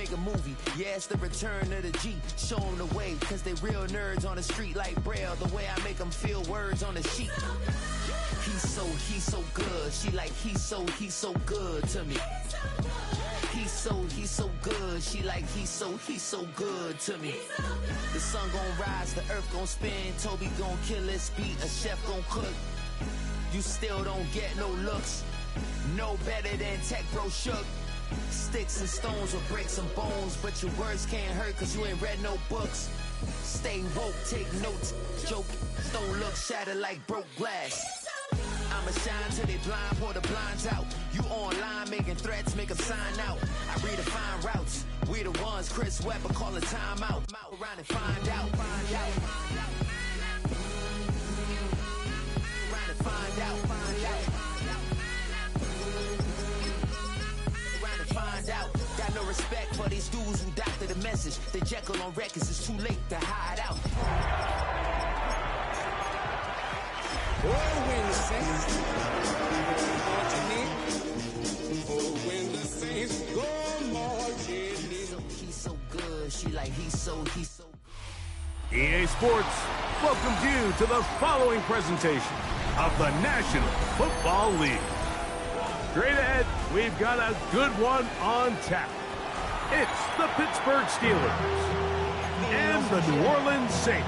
make a movie. Yeah, it's the return of the G. Show them the way, cause they real nerds on the street like Braille. The way I make them feel words on the sheet. He's so good. She like, he's so good to me. He's so good. She like, he's so good to me. The sun gon' rise, the earth gon' spin. Toby gon' kill this beat, a chef gon' cook. You still don't get no looks. No better than Tech Bro Shook. Sticks and stones will break some bones, but your words can't hurt cause you ain't read no books. Stay woke, take notes, joke. Don't look shattered like broke glass. I'ma shine till they blind, pour the blinds out. You online making threats, make them sign out. I redefine routes. We the ones Chris Webber call a timeout. Around and find out. Around and find out. Around and find out. Got no respect for these dudes who doctor the message. The Jekyll on records, it's too late to hide out. Oh, when the Saints when the Saints go marching in. He's so good, she like he's so EA Sports welcomes you to the following presentation of the National Football League. Straight ahead, we've got a good one on tap. It's the Pittsburgh Steelers and the New Orleans Saints.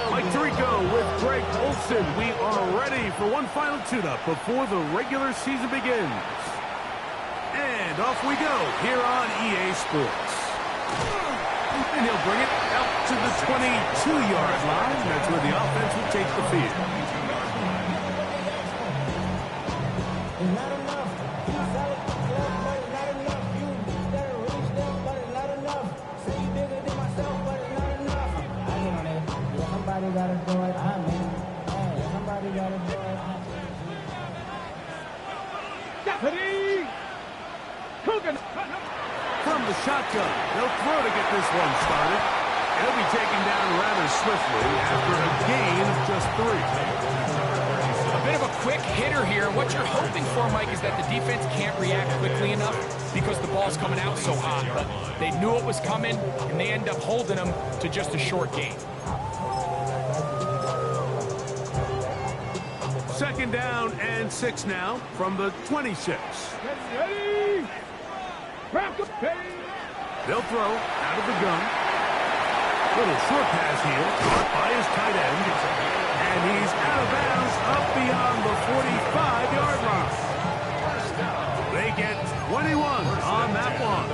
Mike Tirico with Greg Olson. We are ready for one final tune-up before the regular season begins. And off we go here on EA Sports. And he'll bring it out to the 22-yard line. That's where the offense will take the field. From the shotgun, they'll throw to get this one started. He'll be taken down rather swiftly after a gain of just 3. A bit of a quick hitter here. What you're hoping for, Mike, is that the defense can't react quickly enough because the ball's coming out so hot. But they knew it was coming, and they end up holding them to just a short gain. Second down and 6 now from the 26. Ready? They'll throw out of the gun. Little short pass here, caught by his tight end. And he's out of bounds up beyond the 45-yard line. They get 21 on that one.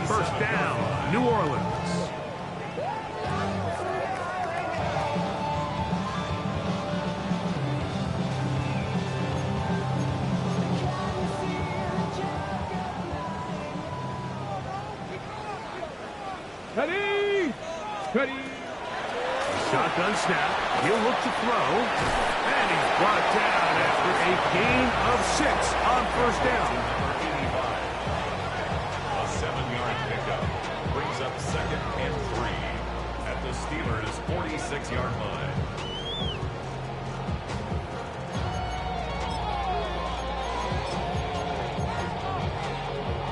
First down, New Orleans. Ready. Shotgun snap. He'll look to throw. And he's brought down after a gain of 6 on first down. A 7-yard pickup brings up 2nd and 3 at the Steelers' 46-yard line.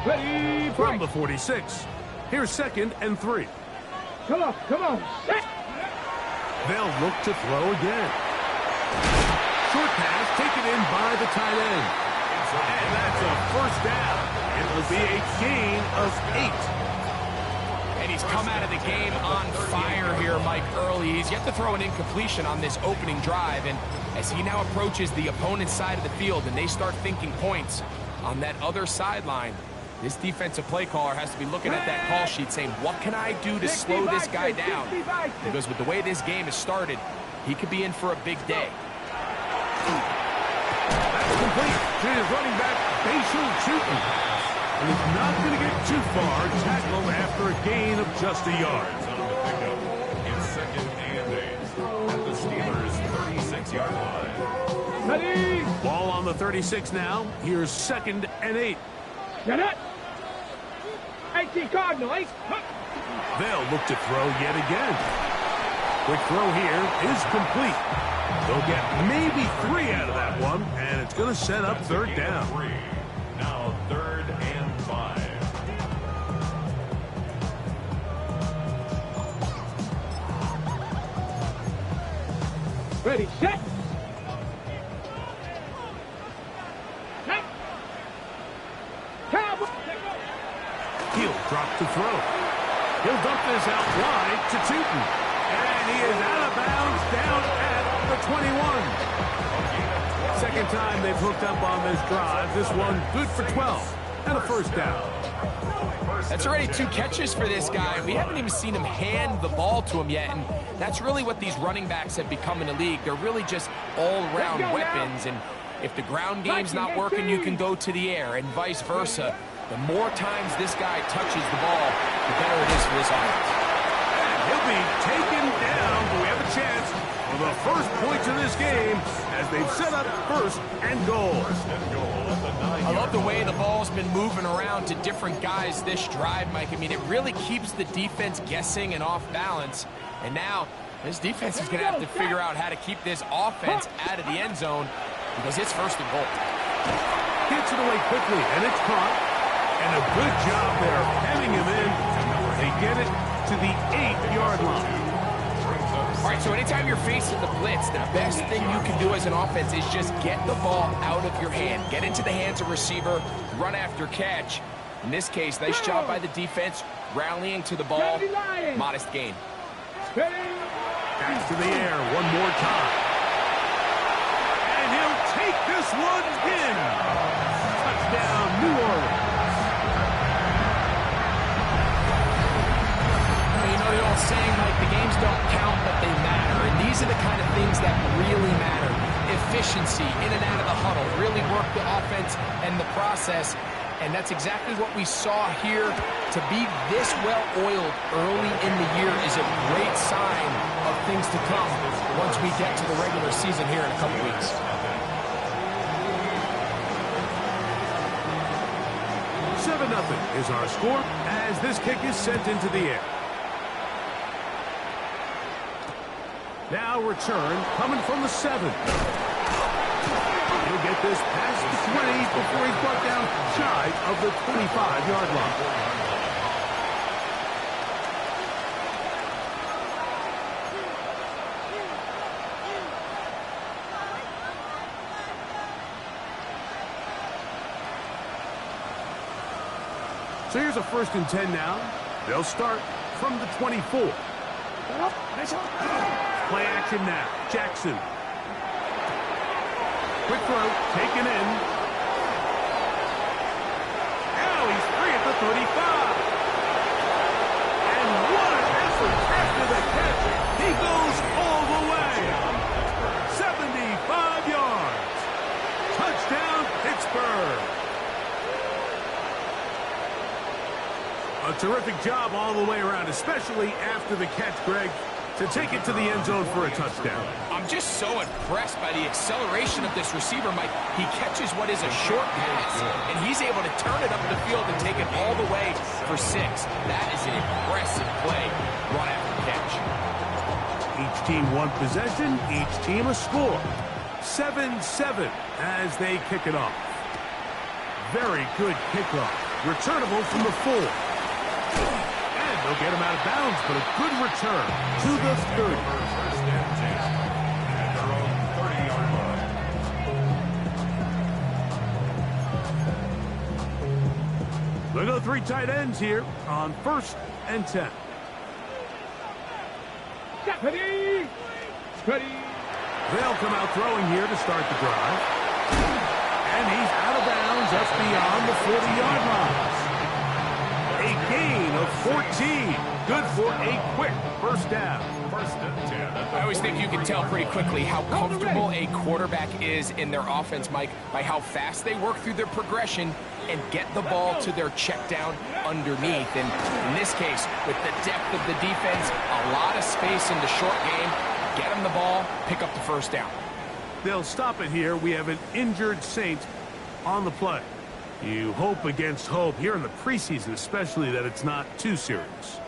Ready. From the 46. Here's 2nd and 3. Come on. They'll look to throw again. Short pass taken in by the tight end. And that's a first down. It will be a gain of 8. And he's come out of the game on fire here, Mike, early. He's yet to throw an incompletion on this opening drive. And as he now approaches the opponent's side of the field and they start thinking points on that other sideline, this defensive play caller has to be looking at that call sheet saying, what can I do to slow this guy down? Because with the way this game has started, he could be in for a big day. That's complete to his running back, Facial Chutin. And he's not going to get too far. Tackled after a gain of just a yard. On the pickup in 2nd and 8 at the Steelers' 36-yard line. Ready. Ball on the 36 now. Here's 2nd and 8. Get it. 18 Cardinals. They'll look to throw yet again. Quick throw here is complete. They'll get maybe 3 out of that one, and it's going to set up third down. Now 3rd and 5. Ready, set. Set. Cowboy. He'll drop to throw. He'll dump this out wide to Tootin. And he is out of bounds down at the 21. Second time they've hooked up on this drive. This one good for 12 and a first down. That's already 2 catches for this guy. We haven't even seen him hand the ball to him yet, and that's really what these running backs have become in the league. They're really just all-around weapons, and if the ground game's not working, you can go to the air, and vice versa. The more times this guy touches the ball, the better it is for this offense. And he'll be taken down, but we have a chance for the first points of this game as they've set up 1st and goal. I love the way the ball's been moving around to different guys this drive, Mike. I mean, it really keeps the defense guessing and off balance. And now, this defense is going to have to figure out how to keep this offense out of the end zone because it's 1st and goal. Gets it away quickly, and it's caught. And a good job there, hemming him in. They get it to the 8-yard line. All right, so anytime you're facing the blitz, the best thing you can do as an offense is just get the ball out of your hand. Get into the hands of receiver, run after catch. In this case, nice job by the defense, rallying to the ball. Modest gain. Back to the air one more time. And he'll take this one in. Touchdown, New Orleans. You know the old saying, like, the games don't count, but they matter. And these are the kind of things that really matter. Efficiency, in and out of the huddle, really work the offense and the process. And that's exactly what we saw here. To be this well-oiled early in the year is a great sign of things to come once we get to the regular season here in a couple weeks. Nothing is our score as this kick is sent into the air. Now return coming from the 7. He'll get this past the 20 before he's brought down shy of the 25-yard line. So here's a 1st and 10 now. They'll start from the 24. Play action now. Jackson. Quick throw, taken in. Now he's free at the 35. And what an effort after the catch. He goes all the way. 75 yards. Touchdown, Pittsburgh. A terrific job all the way around, especially after the catch, Greg, to take it to the end zone for a touchdown. I'm just so impressed by the acceleration of this receiver, Mike. He catches what is a short pass, and he's able to turn it up the field and take it all the way for 6. That is an impressive play, run after catch. Each team one possession, each team a score. 7-7 as they kick it off. Very good kickoff. Returnable from the 4. And they'll get him out of bounds, but a good return to the 30. First and 10 at their own 30-yard line. They'll go 3 tight ends here on 1st and 10. Ready. Ready. They'll come out throwing here to start the drive. And he's out of bounds up beyond the 40-yard line. A gain of 14. Good for a quick first down. First and 10. I always think you can tell pretty quickly how comfortable a quarterback is in their offense, Mike, by how fast they work through their progression and get the ball to their check down underneath. And in this case, with the depth of the defense, a lot of space in the short game, get them the ball, pick up the first down. They'll stop it here. We have an injured Saint on the play. You hope against hope here in the preseason, especially, that it's not too serious.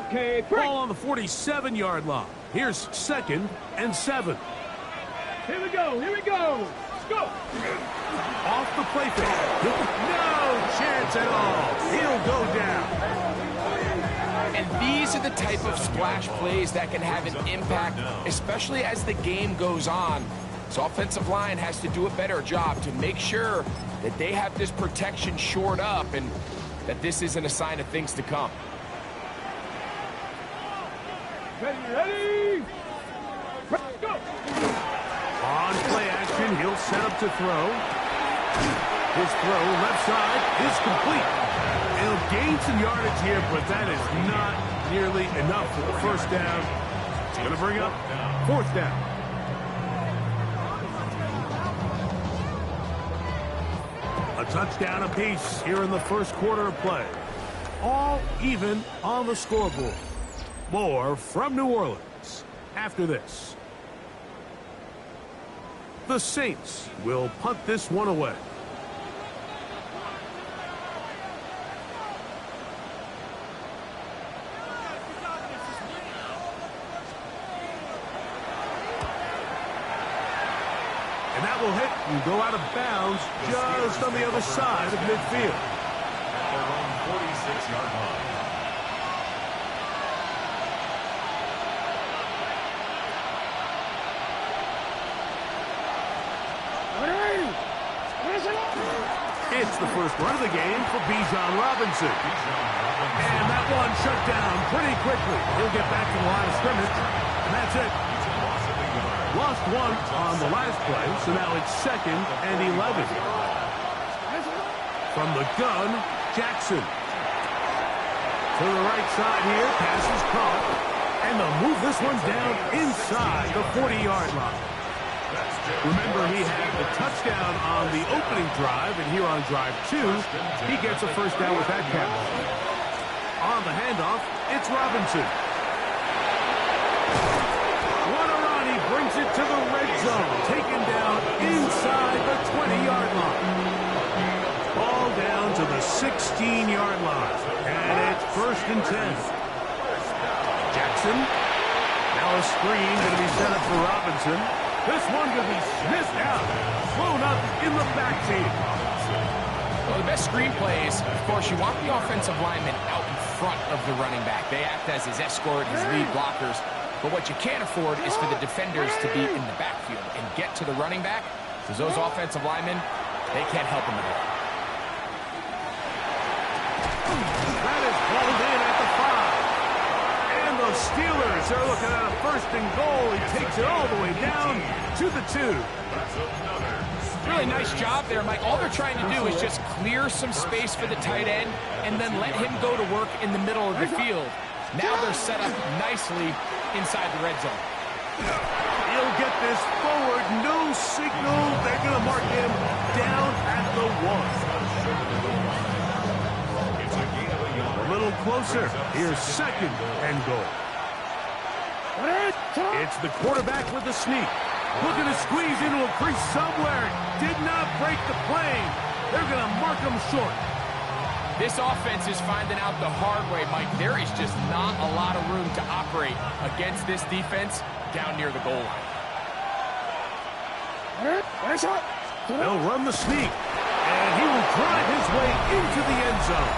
Okay, break. Ball on the 47-yard line. Here's 2nd and 7. Here we go. Here we go. Let's go. Off the play fake. No chance at all. He'll go down. And these are the type of splash plays that can have an impact, especially as the game goes on. So offensive line has to do a better job to make sure that they have this protection shored up and that this isn't a sign of things to come. Ready. Go. On play action, he'll set up to throw. His throw left side is complete. He'll gain some yardage here, but that is not nearly enough for the first down. It's going to bring up 4th down. A touchdown apiece here in the first quarter of play. All even on the scoreboard. More from New Orleans after this. The Saints will punt this one away. And that will hit and go out of bounds just on the other side of midfield. At their own 46-yard line. It's the first run of the game for Bijan Robinson. And that one shut down pretty quickly. He'll get back to the line of scrimmage, and that's it. Lost one on the last play, so now it's 2nd and 11. From the gun, Jackson. To the right side here, pass is caught. And they'll move this one down inside the 40-yard line. Remember, he had the touchdown on the opening drive, and here on drive 2, he gets a first down with that catch. On the handoff, it's Robinson. What a run! He brings it to the red zone, taken down inside the 20-yard line. Ball down to the 16-yard line, and it's 1st and 10. Jackson. Now a screen going to be set up for Robinson. This one going to be sniffed out, thrown up in the backfield. Well, the best screenplays, of course, you want the offensive lineman out in front of the running back. They act as his escort, his lead blockers. But what you can't afford is for the defenders to be in the backfield and get to the running back, because those offensive linemen, they can't help him at all. That is pulled in at the 5. And the Steelers are looking at a 1st and goal. He takes it all the way down to the 2. Really nice job there, Mike. All they're trying to do is just clear some space for the tight end and then let him go to work in the middle of the field. Now they're set up nicely inside the red zone. He'll get this forward. No signal. They're going to mark him down at the 1. A little closer. Here's 2nd and goal. It's the quarterback with the sneak. Looking to squeeze into a crease somewhere. Did not break the plane. They're going to mark him short. This offense is finding out the hard way, Mike. There is just not a lot of room to operate against this defense down near the goal line. They'll run the sneak, and he will drive his way into the end zone.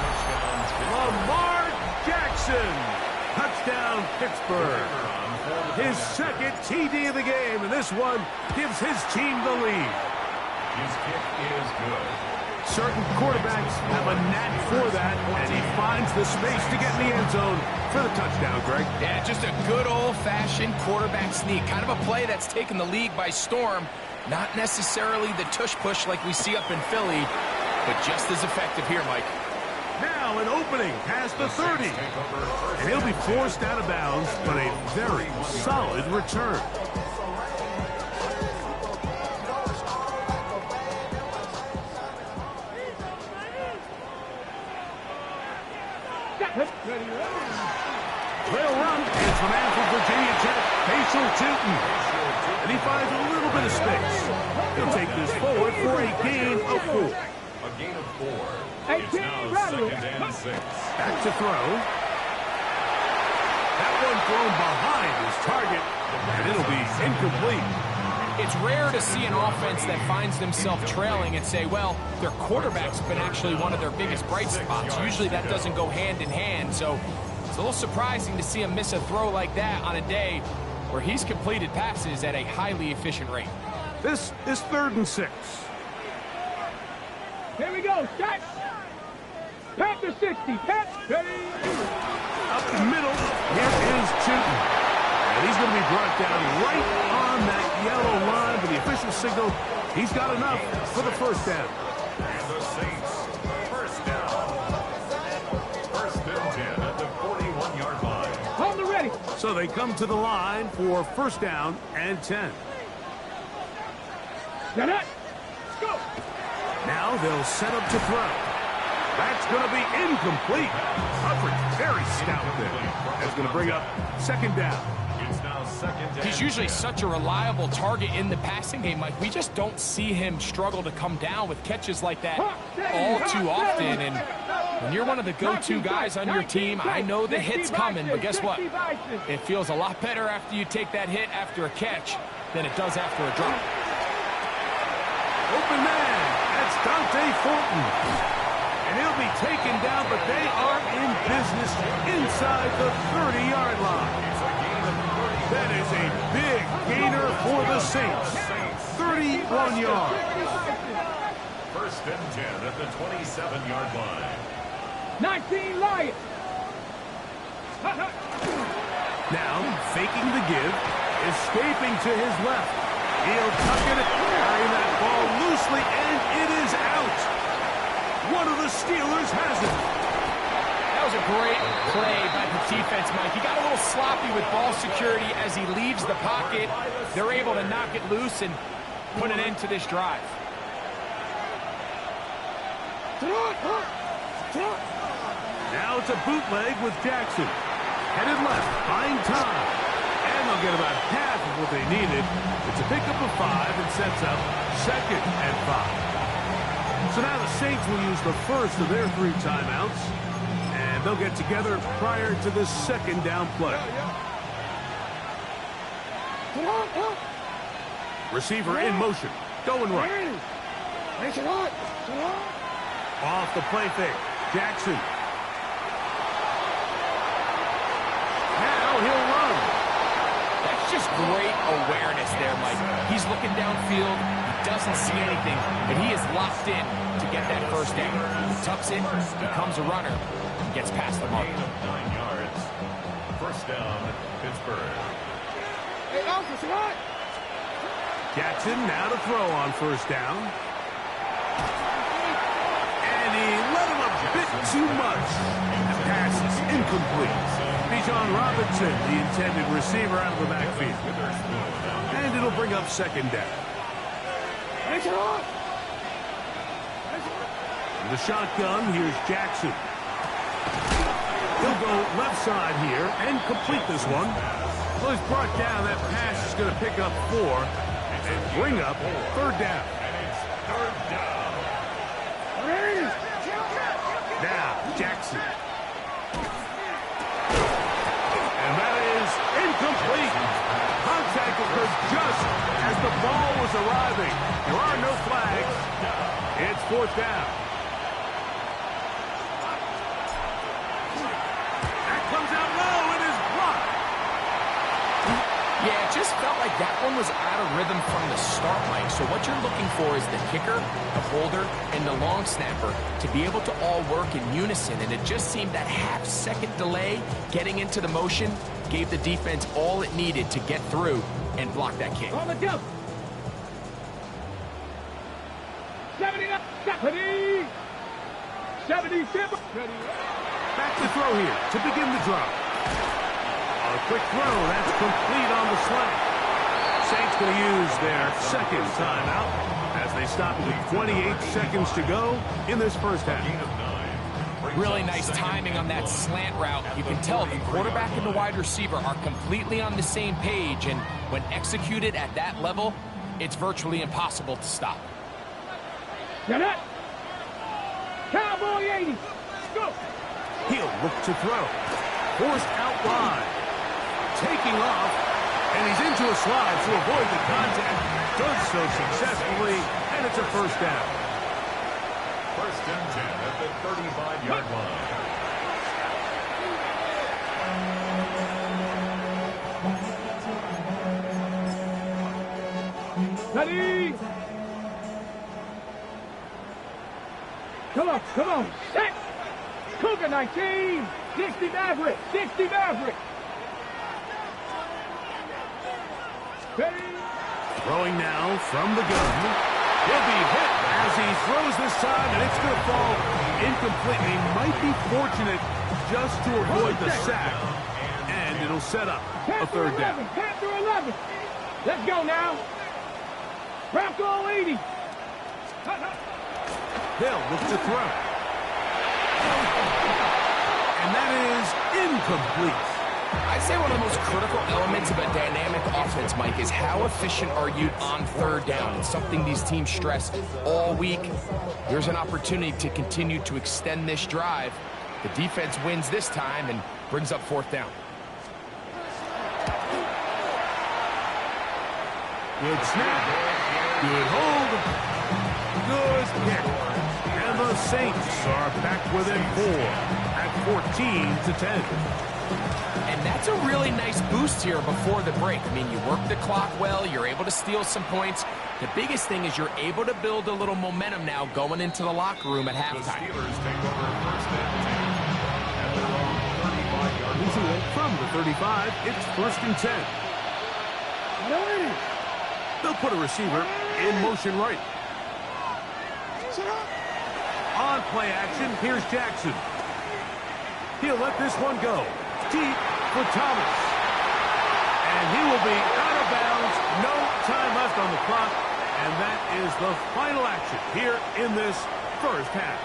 Lamar Jackson. Touchdown, Pittsburgh. His 2nd TD of the game, and this one gives his team the lead. His kick is good. Certain quarterbacks have a knack for that, and he finds the space to get in the end zone for the touchdown, Greg. Yeah, just a good old-fashioned quarterback sneak. Kind of a play that's taken the league by storm. Not necessarily the tush-push like we see up in Philly, but just as effective here, Mike. Now an opening past the 30. And he'll be forced out of bounds, but a very solid return. They'll run. It's the man from Virginia Tech, Facial Tootin. And he finds a little bit of space. He'll take this forward for a gain of 4. A gain of 4. It's now 2nd and 6. Back to throw. That one thrown behind his target, and it'll be incomplete. It's rare to see an offense that finds themselves trailing and say, well, their quarterback's been actually one of their biggest bright spots. Usually that doesn't go hand in hand, so it's a little surprising to see him miss a throw like that on a day where he's completed passes at a highly efficient rate. This is 3rd and 6. Here we go. Set. Pat to 60. Pat. Up the middle, here is Tootin. And he's going to be brought down right on that yellow line, but the official signal, he's got enough for the first down. And the Saints, first down. 1st and 10 at the 41-yard line. Hold the ready. So they come to the line for 1st down and 10. Get it. Go. Now they'll set up to throw. That's going to be incomplete. Coverage very stout there. That's going to bring up 2nd down. It's now 2nd down. He's usually such a reliable target in the passing game, Mike. We just don't see him struggle to come down with catches like that all too often. And when you're one of the go-to guys on your team, I know the hit's coming, but guess what? It feels a lot better after you take that hit after a catch than it does after a drop. Open man, that's Dante Thornton. And he'll be taken down, but they are in business inside the 30-yard line. That is a big gainer for the Saints. 31 yards. 1st and 10 at the 27-yard line. 19 Lions. Now, faking the give, escaping to his left. He'll tuck it, carrying that ball loosely, and it is out. One of the Steelers has it. That was a great play by the defense, Mike. He got a little sloppy with ball security as he leaves the pocket. They're able to knock it loose and put an end to this drive. Now it's a bootleg with Jackson. Headed left, buying time. And they'll get about half of what they needed. It's a pickup of 5 and sets up 2nd and 5. So now the Saints will use the first of their 3 timeouts. And they'll get together prior to the 2nd down play. Receiver in motion. Going right. Off the play fake. Jackson. Now he'll run. That's just great awareness there, Mike. He's looking downfield. He doesn't see anything, but he is locked in to get that first down. He tucks it, becomes a runner, and gets past the mark. Gain of 9 yards. 1st down, Pittsburgh. Jackson now to throw on 1st down. And he let him a bit too much. The pass is incomplete. Bijan Robinson, the intended receiver, out of the backfield. And it'll bring up 2nd down. In the shotgun, here's Jackson. He'll go left side here and complete this one. Well, he's brought down. That pass is going to pick up 4 and bring up 3rd down. And it's 3rd down. Now, Jackson. And that is incomplete. Contact occurred just as the ball was arriving. There are no flags. It's 4th down. That comes out low and is blocked. Yeah, it just felt like that one was out of rhythm from the start, Mike. So what you're looking for is the kicker, the holder, and the long snapper to be able to all work in unison. And it just seemed that half-second delay getting into the motion gave the defense all it needed to get through and block that kick. On the jump. 79. 77. Back to throw here to begin the drop. A quick throw, that's complete on the slant. Saints going to use their 2nd timeout as they stop with 28 seconds to go in this first half. Really nice timing on that slant route. You can tell the quarterback and the wide receiver are completely on the same page, and when executed at that level, it's virtually impossible to stop. Get it. Cowboy 80. Go. He'll look to throw. Forced out wide. taking off, and he's into a slide to avoid the contact. Does so successfully, and it's a first down. First and 10 at the 35-yard line. Ready? Come on, set! Cougar 19, 60 Maverick, 60 Maverick. Ready? Throwing now from the gun. He'll be hit as he throws this time, and it's going to fall incomplete. He might be fortunate just to avoid the sack, and it'll set up a third down. Panther 11. Let's go now. Bronco 80. Hill looks to throw. And that is incomplete. I'd say one of the most critical elements of a dynamic offense, Mike, is how efficient are you on third down. It's something these teams stress all week. Here's an opportunity to continue to extend this drive. The defense wins this time and brings up fourth down. Good snap. Good hold. Good kick. And the Saints are back within 4 at 14-10. And that's a really nice boost here before the break. I mean, you work the clock well, you're able to steal some points. The biggest thing is you're able to build a little momentum now going into the locker room at halftime. The Steelers take over first and 10 at their own 35-yard line. From the 35, it's first and 10. They'll put a receiver in motion right. On play action, here's Jackson. He'll let this one go. Deep for Thomas. And he will be out of bounds. No time left on the clock. And that is the final action here in this first half.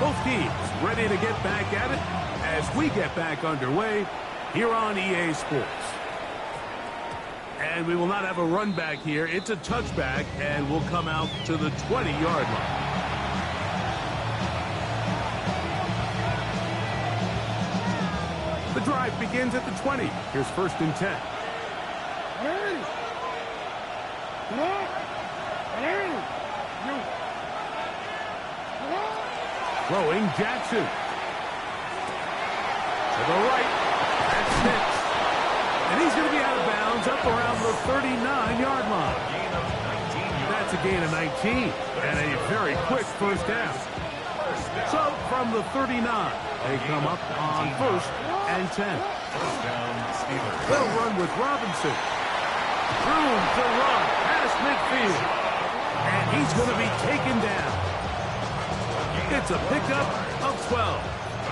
Both teams ready to get back at it as we get back underway here on EA Sports. And we will not have a run back here. It's a touchback, and we'll come out to the 20-yard line. The drive begins at the 20. Here's first and 10. Throwing Jackson. To the right. That's Mitch. And he's going to be out of bounds up around the 39-yard line. That's a gain of 19 and a very quick first down. So from the 39, they come up on first and 10. They'll run with Robinson. Room to run past midfield. And he's going to be taken down. It's a pickup of 12.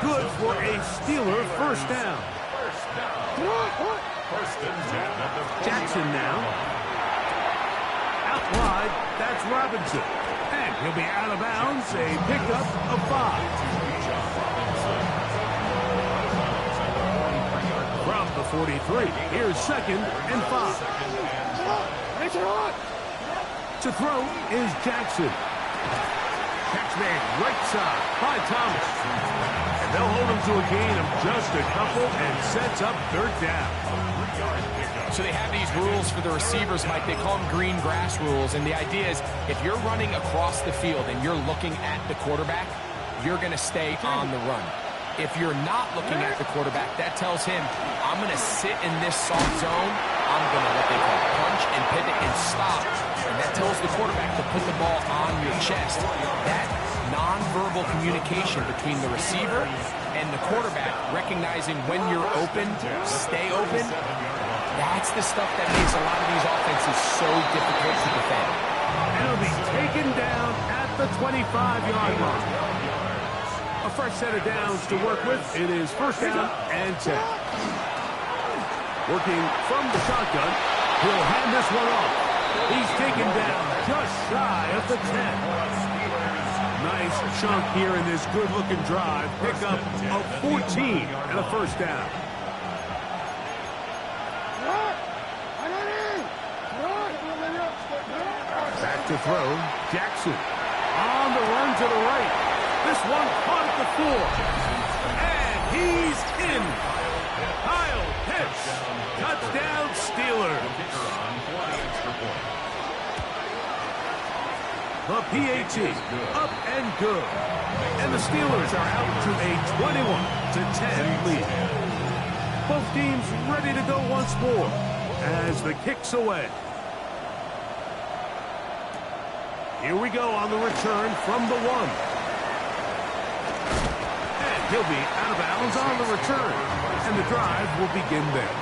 Good for a Steeler first down. Jackson now. Out wide, that's Robinson. And he'll be out of bounds, a pickup of 5. From the 43, here's second and 5. To throw is Jackson. Catch made right side by Thomas. And they'll hold him to a gain of just a couple and sets up third down. So they have these rules for the receivers, Mike. They call them green grass rules. And the idea is if you're running across the field and you're looking at the quarterback, you're going to stay on the run. If you're not looking at the quarterback, that tells him, I'm going to sit in this soft zone. I'm going to what they call punch and pivot and stop. And that tells the quarterback to put the ball on your chest. That nonverbal communication between the receiver and the quarterback, recognizing when you're open, stay open, that's the stuff that makes a lot of these offenses so difficult to defend. And it'll be taken down at the 25-yard line. A fresh set of downs to work with. It is first down and 10. Working from the shotgun, he'll hand this one off. He's taken down just shy of the 10. Nice chunk here in this good-looking drive. Pickup of 14 and a first down. Back to throw. Jackson on the run to the right. This one caught at the 4. And he's in. Kyle Pitts. Touchdown, Steelers. The PAT up and good. And the Steelers are out to a 21-10 lead. Both teams ready to go once more as the kick's away. Here we go on the return from the 1. And he'll be out of bounds on the return. And the drive will begin there.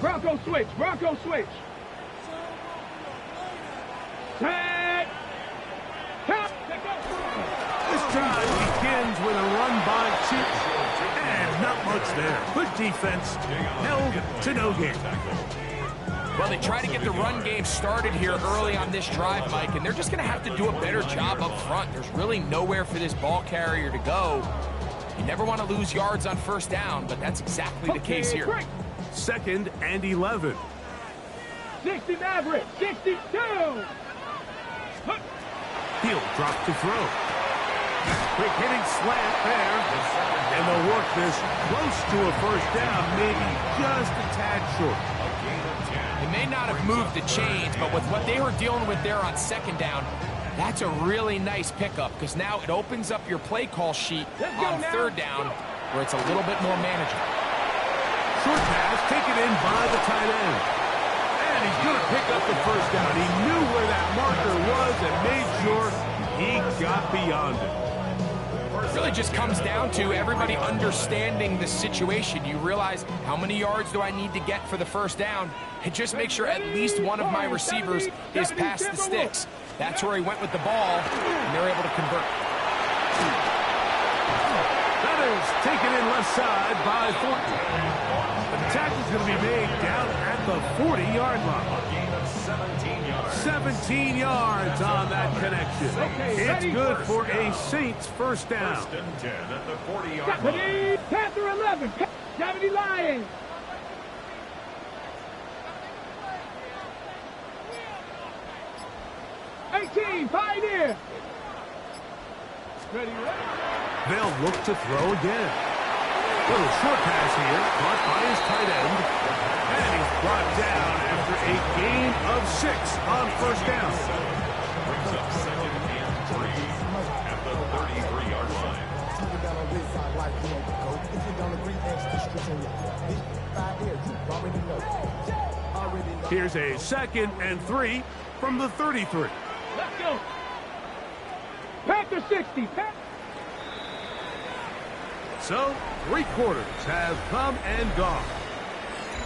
Bronco switch, Bronco switch. Set. Tap. This drive begins with a run by Chiefs. And not much there. Good defense. Held to no gain. Well, they try to get the run game started here early on this drive, Mike, and they're just going to have to do a better job up front. There's really nowhere for this ball carrier to go. You never want to lose yards on first down, but that's exactly the case here. Break. 2nd and 11. 60 Maverick, 62. He'll drop to throw. Quick hitting slant there. And they'll work this close to a first down, maybe just a tad short. They may not have moved the chains, but with what they were dealing with there on 2nd down, that's a really nice pickup because now it opens up your play call sheet on 3rd down where it's a little bit more manageable. Short pass taken in by the tight end. And he's going to pick up the first down. He knew where that marker was and made sure he got beyond it. It really just comes down to everybody understanding the situation. You realize how many yards do I need to get for the first down, and just make sure at least one of my receivers is past the sticks. That's where he went with the ball, and they're able to convert. That is taken in left side by 14. The tackle's going to be made down at the 40-yard line. 17 yards on that connection. It's good for a Saints first down. 1st and 10 at the 40-yard line. Panther 11, 70 Lions. Pioneer. Ready. They'll look to throw again. Little short pass here, caught by his tight end. And he's brought down after a gain of 6 on first down. Brings up 2nd and 3 at the 33-yard line. Here's a 2nd and 3 from the 33. Let's go. Panther 60. So, 3 quarters have come and gone.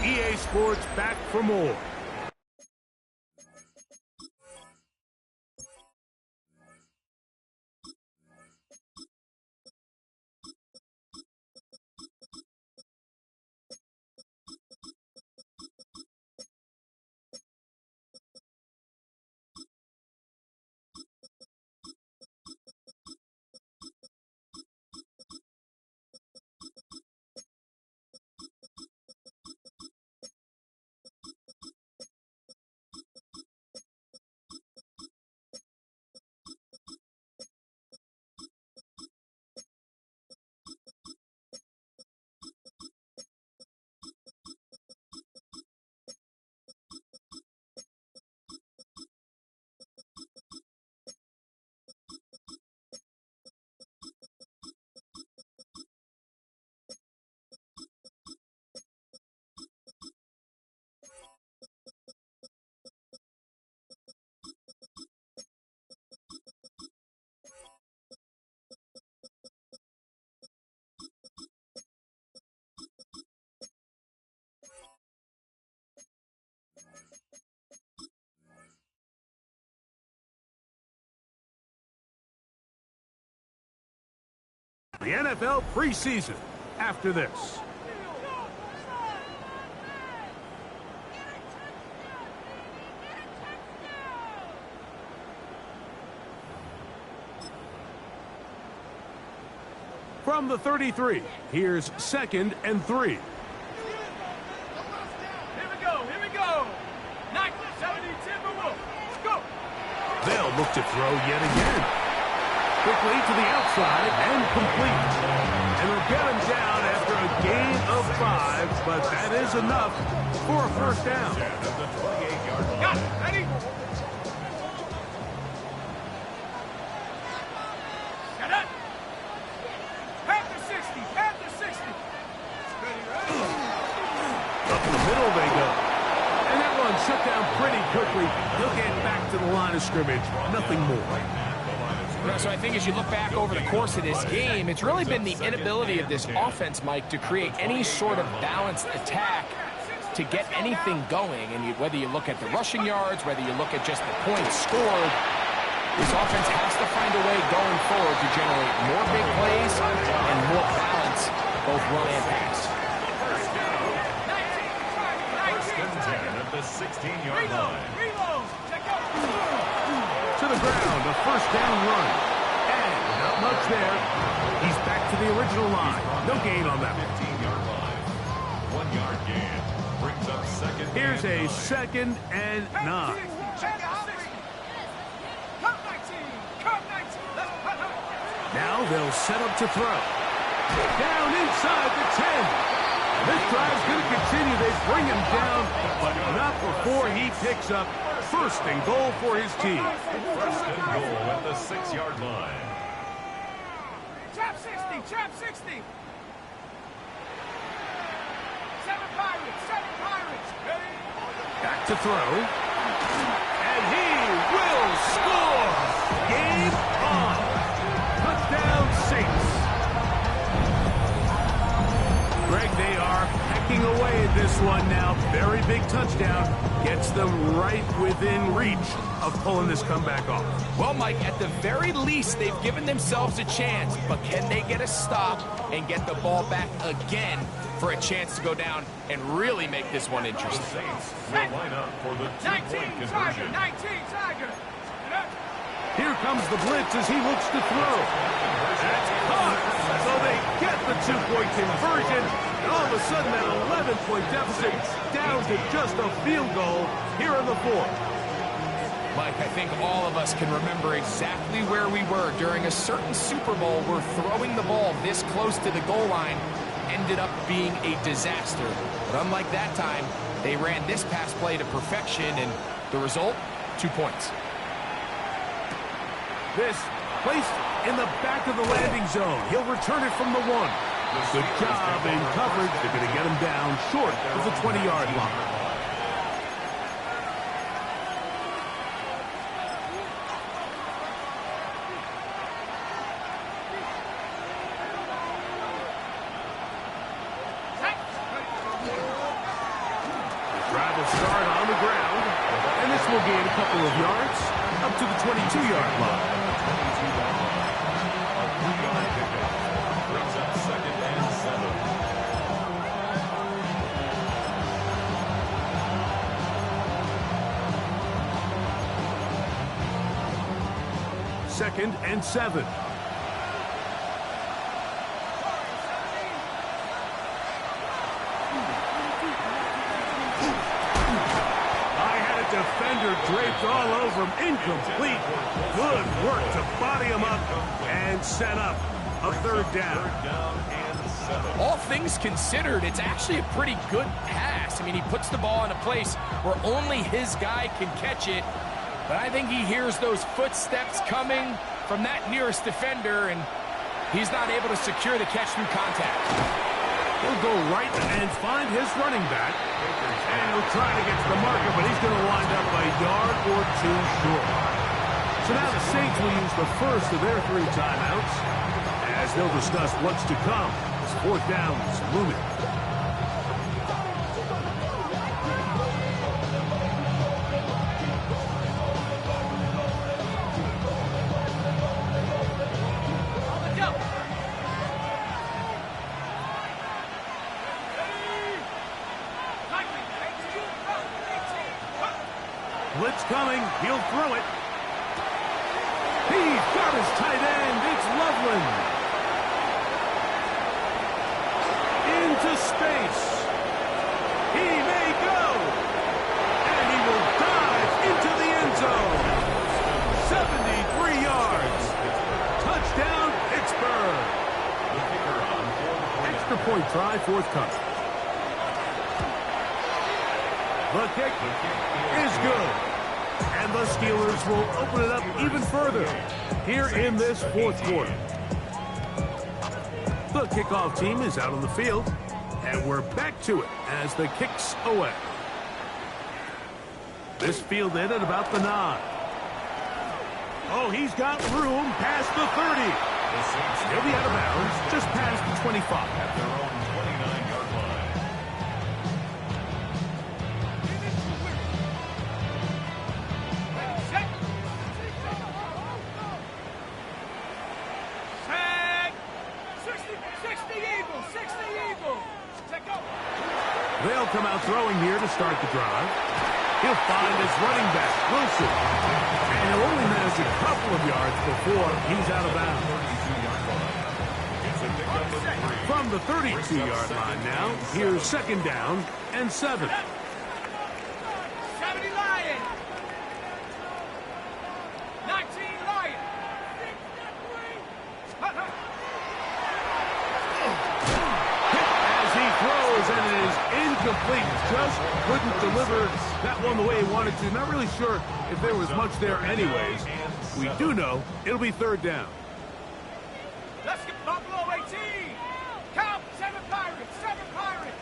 EA Sports back for more. The NFL preseason after this. From From the 33, here's 2nd and 3. Here we go. 70 Timberwolves. Let's go. They'll look to throw yet again. Quickly to the outside and complete. And they'll get him down after a gain of 5, but that is enough for a first down. Got it. Ready? Set up. Panther 60. Up in the middle they go. And that one shut down pretty quickly. He'll get back to the line of scrimmage. Nothing more. So I think as you look back over the course of this game, it's really been the inability of this offense, Mike, to create any sort of balanced attack to get anything going. And whether you look at the rushing yards, whether you look at just the points scored, this offense has to find a way going forward to generate more big plays and more balance, both run and pass. First and 10 at the 16-yard line. Reload. Check out. To the ground, a first down run. And not much there. He's back to the original line. No gain on that. 15-yard line. 1-yard gain. Brings up 2nd. Here's a 2nd and 9. Check out. Come 19. Let's put her. Now they'll set up to throw. Down inside the 10. This drive's going to continue. They bring him down, but not before he picks up first and goal for his team. First and goal at the 6-yard line. Trap 60. 7 Pirates. Ready? Back to throw. And he will score. Game on. Touchdown Saints. Greg, they are hacking away at this one now. Very big touchdown. Gets them right within reach of pulling this comeback off. Well, Mike, at the very least, they've given themselves a chance, but can they get a stop and get the ball back again for a chance to go down and really make this one The interesting? Saints will line up for the 2-point conversion. 19 Tiger. Here comes the blitz as he looks to throw. That's caught. So they get the 2-point conversion. And all of a sudden, that 11-point deficit down to just a field goal here in the 4th. Mike, I think all of us can remember exactly where we were during a certain Super Bowl where throwing the ball this close to the goal line ended up being a disaster. But unlike that time, they ran this pass play to perfection, and the result, 2 points. This placed in the back of the landing zone. He'll return it from the 1. Good job in coverage. They're going to get him down short of the 20-yard line. The drive will start on the ground, and this will gain a couple of yards up to the 22-yard line. A 3-yard pickup. Brings up 2nd and 7. 2nd and 7. Defender draped all over him. Incomplete. Good work to body him up and set up a 3rd down. All things considered, it's actually a pretty good pass. I mean, he puts the ball in a place where only his guy can catch it. But I think he hears those footsteps coming from that nearest defender, and he's not able to secure the catch through contact. He'll go right and find his running back. And he'll try to get to the marker, but he's going to wind up a yard or 2 short. So now the Saints will use the first of their 3 timeouts as they'll discuss what's to come as 4th down is looming. Blitz coming. He'll throw it. He's got his tight end. It's Loveland. space. He may go. And he will dive into the end zone. 73 yards. Touchdown, Pittsburgh. Extra point try, forthcoming. The kick is good. And the Steelers will open it up even further here in this fourth quarter. The kickoff team is out on the field, and we're back to it as the kick's away. This fielded at about the 9. Oh, he's got room past the 30. He'll be out of bounds just past the 25. At their own 29-yard line. They'll come out throwing here to start the drive. He'll find his running back, Wilson. And he'll only manage a couple of yards before he's out of bounds. From the 32-yard line now, here's second down and 7. 70 Lions. 19 Lions. As he throws, and it is incomplete. Just couldn't deliver that one the way he wanted to. Not really sure if there was much there anyways. We do know it'll be third down. Let's get Buffalo 18. Count 7 Pirates. 7 Pirates.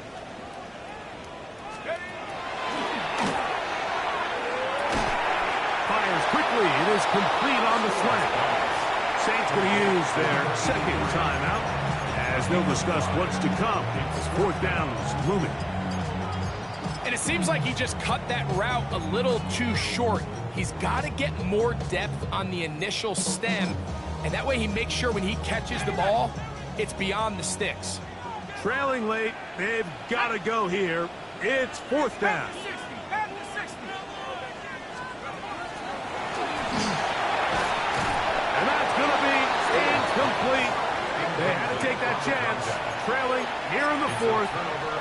Fires quickly. It is complete on the slant. Saints going to use their second timeout as they'll discuss what's to come. Fourth down is looming. And it seems like he just cut that route a little too short. He's got to get more depth on the initial stem, and that way he makes sure when he catches the ball, it's beyond the sticks. Trailing late, they've got to go here. It's fourth down. And that's going to be incomplete. They had to take that chance, trailing here in the fourth,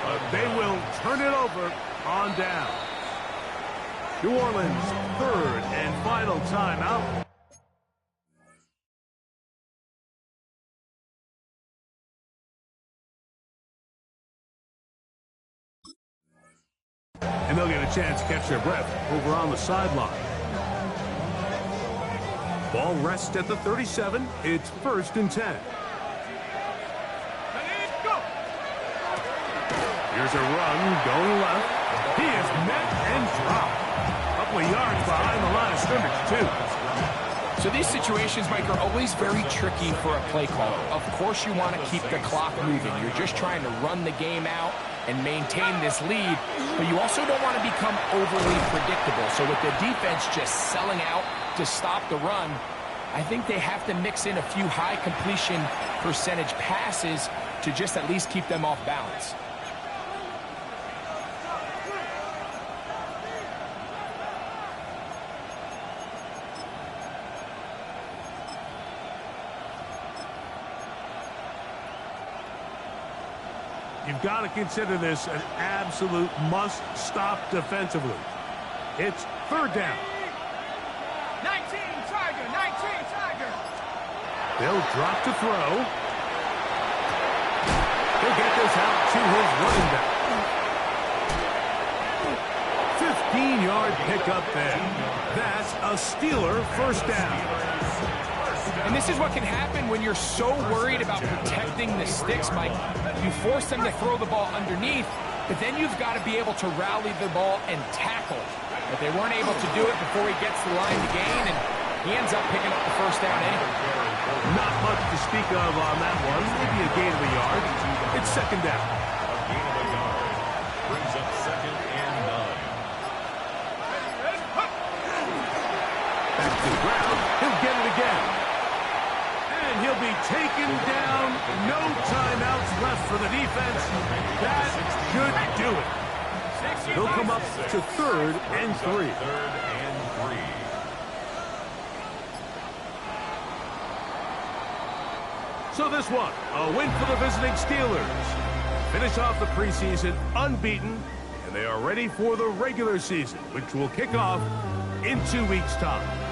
but they will turn it over on down. New Orleans, third and final timeout. And they'll get a chance to catch their breath over on the sideline. Ball rests at the 37. It's first and 10. Here's a run going left. He is met and dropped. A couple of yards behind the line of scrimmage, too. So these situations, Mike, are always very tricky for a play caller. Of course you want to keep the clock moving. You're just trying to run the game out and maintain this lead, but you also don't want to become overly predictable. So with the defense just selling out to stop the run, I think they have to mix in a few high completion percentage passes to just at least keep them off balance. You've got to consider this an absolute must-stop defensively. It's third down. 19 Tiger, 19 Tiger. They'll drop to throw. He'll get this out to his running back. 15-yard pickup there. That's a Steeler first down. And this is what can happen when you're so worried about protecting the sticks, Mike. You force them to throw the ball underneath, but then you've got to be able to rally the ball and tackle. But they weren't able to do it before he gets the line to gain, and he ends up picking up the first down anyway. Not much to speak of on that one. Maybe a gain of a yard. It's second down. A gain of a yard brings up second and 9. Back to the ground. He'll get it again. And he'll be taken down. No timeouts left for the defense. That should do it. He'll come up to third and 3. Third and 3. So this one, a win for the visiting Steelers. finish off the preseason unbeaten, and they are ready for the regular season, which will kick off in 2 weeks' time.